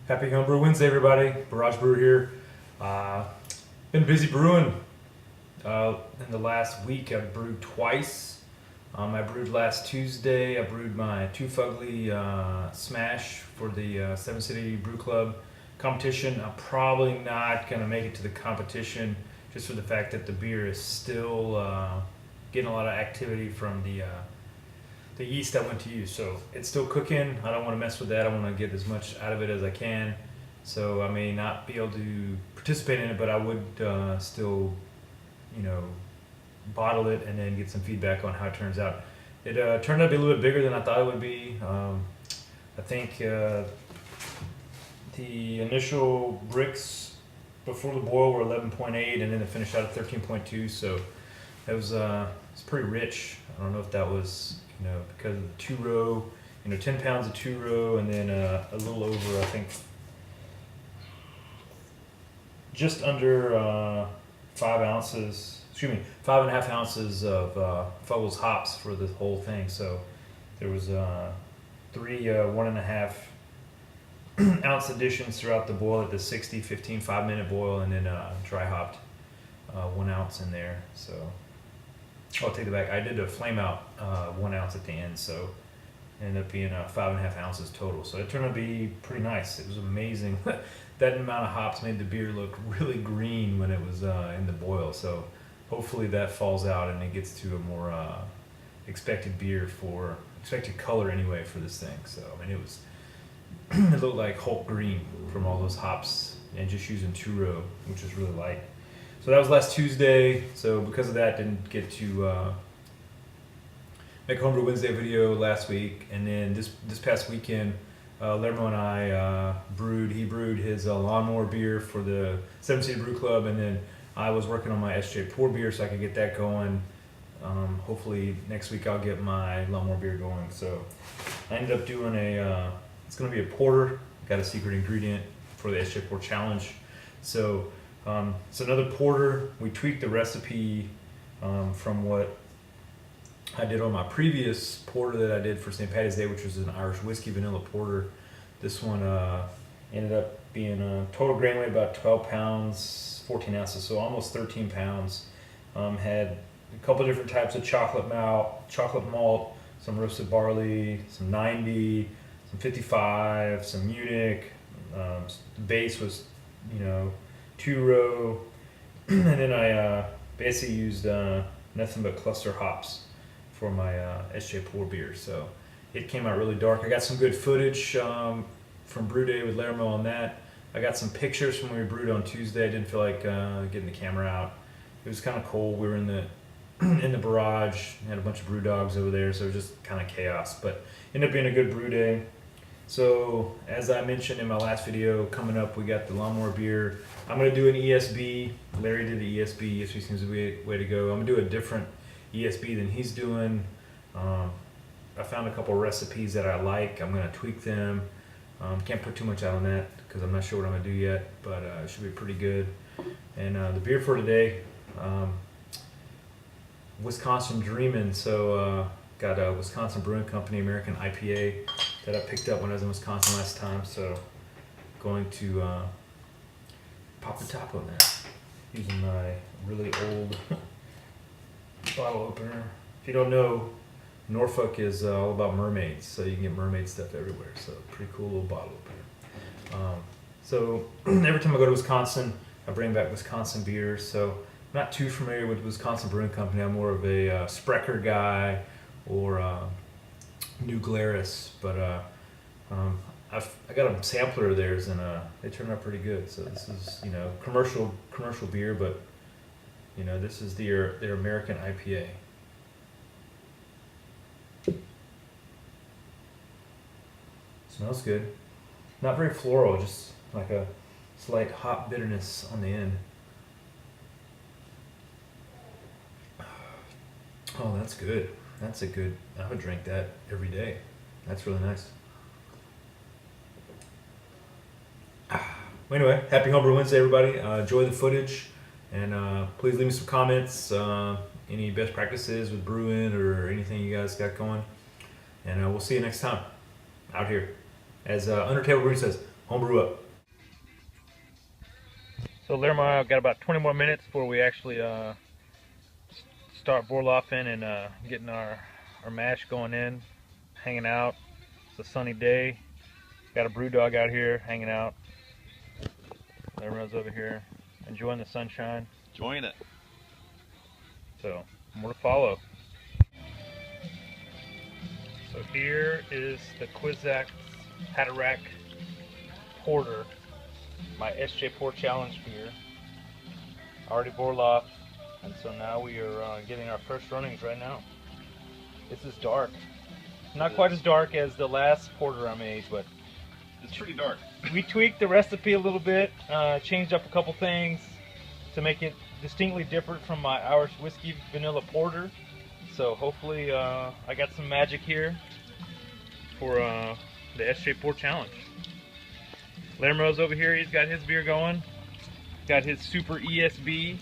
Happy Homebrew Wednesday, everybody. Barrage Brewer here. Been busy brewing. In the last week, I've brewed twice. I brewed last Tuesday. I brewed my two Fuggly Smash for the Seven City Brew Club competition. I'm probably not going to make it to the competition just for the fact that the beer is still getting a lot of activity from the yeast I went to use. So it's still cooking. I don't want to mess with that. I want to get as much out of it as I can. So I may not be able to participate in it, but I would still, bottle it and then get some feedback on how it turns out. It turned out to be a little bit bigger than I thought it would be. I think the initial bricks before the boil were 11.8, and then it finished out at 13.2. So it was it's pretty rich. I don't know if that was because of the two row, 10 pounds of two row, and then a little over, I think, just under 5.5 ounces of Fuggles hops for the whole thing. So there was three 1.5 ounce additions throughout the boil at the 60, 15, 5-minute boil, and then dry hopped 1 ounce in there. So I'll take it back. I did a flame out 1 ounce at the end, so it ended up being 5.5 ounces total. So it turned out to be pretty nice. It was amazing. That amount of hops made the beer look really green when it was in the boil. So hopefully that falls out and it gets to a more expected color anyway for this thing. So I mean, it was it looked like Hulk green from all those hops and just using two row, which is really light. So that was last Tuesday. So because of that, didn't get to make a Homebrew Wednesday video last week. And then this past weekend, Lermo and I brewed. He brewed his lawnmower beer for the Seven City Brew Club, and then I was working on my SJ pour beer so I could get that going. Hopefully next week I'll get my lawnmower beer going. So I ended up doing it's going to be a porter. Got a secret ingredient for the SJ Pour Challenge. So it's another porter. We tweaked the recipe from what I did on my previous porter that I did for St. Patty's Day, which was an Irish whiskey vanilla porter. This one ended up being a total grain weight about 12 pounds, 14 ounces, so almost 13 pounds. Had a couple different types of chocolate malt, some roasted barley, some 90, some 55, some Munich. The base was, two row, and then I basically used nothing but cluster hops for my SJ Pour beer. So it came out really dark. I got some good footage from Brew Day with Lermo on that. I got some pictures from when we brewed on Tuesday. I didn't feel like getting the camera out. It was kind of cold. We were in the in the barrage. Had a bunch of brew dogs over there, so it was just kind of chaos. But ended up being a good brew day. So as I mentioned in my last video, coming up we got the lawnmower beer. I'm gonna do an ESB. Larry did the ESB. ESB seems to be a way to go. I'm gonna do a different ESB than he's doing. I found a couple recipes that I like. I'm gonna tweak them. Can't put too much out on that because I'm not sure what I'm gonna do yet, but it should be pretty good. And the beer for today, Wisconsin Dreamin'. So got a Wisconsin Brewing Company American IPA that I picked up when I was in Wisconsin last time. So going to pop the top on that using my really old bottle opener. If you don't know, Norfolk is all about mermaids, so you can get mermaid stuff everywhere. So pretty cool little bottle opener. So every time I go to Wisconsin, I bring back Wisconsin beers. So I'm not too familiar with Wisconsin Brewing Company. I'm more of a Sprecher guy or New Glarus, but I got a sampler of theirs and they turned out pretty good. So this is commercial beer, but this is their American IPA. Smells good. Not very floral, just like a slight hop bitterness on the end. Oh, that's good. I would drink that every day. That's really nice. Well, anyway, happy Homebrew Wednesday, everybody. Enjoy the footage, and please leave me some comments. Any best practices with brewing or anything you guys got going. And we'll see you next time out here. As Undertale Brewing says, Homebrew up. So Lermo, I've got about 20 more minutes before we actually start Vorloffing and getting our mash going in, hanging out. It's a sunny day. Got a brew dog out here hanging out. Lermo's over here enjoying the sunshine. Enjoying it. So more to follow. So here is the Kwizatz Haderach Porter, my SJ Port Challenge beer. Already Vorloff, and so now we are getting our first runnings right now. This is dark. Not quite as dark as the last porter I made, but it's pretty dark. We tweaked the recipe a little bit, changed up a couple things to make it distinctly different from my Irish whiskey vanilla porter. So hopefully I got some magic here for the SJ Port Challenge. Lermo's over here, he's got his beer going. Got his super ESB.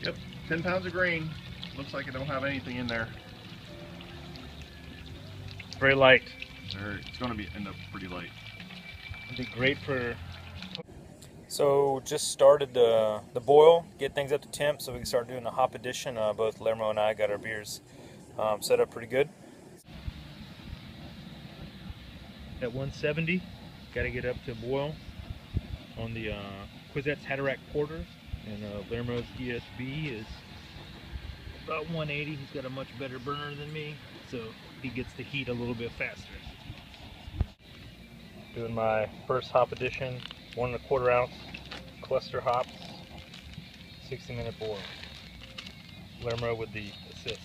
Yep, 10 pounds of grain. Looks like it don't have anything in there. Very light. It's going to end up pretty light. It'd be great for... So just started the boil, get things up to temp so we can start doing the hop addition. Both Lermo and I got our beers set up pretty good. At 170, got to get up to boil on the Kwizatz Haderach Porter, and Lermo's ESB is about 180. He's got a much better burner than me, so he gets the heat a little bit faster. Doing my first hop addition, 1 1/4 ounce cluster hops, 60-minute boil. Lermo with the assist.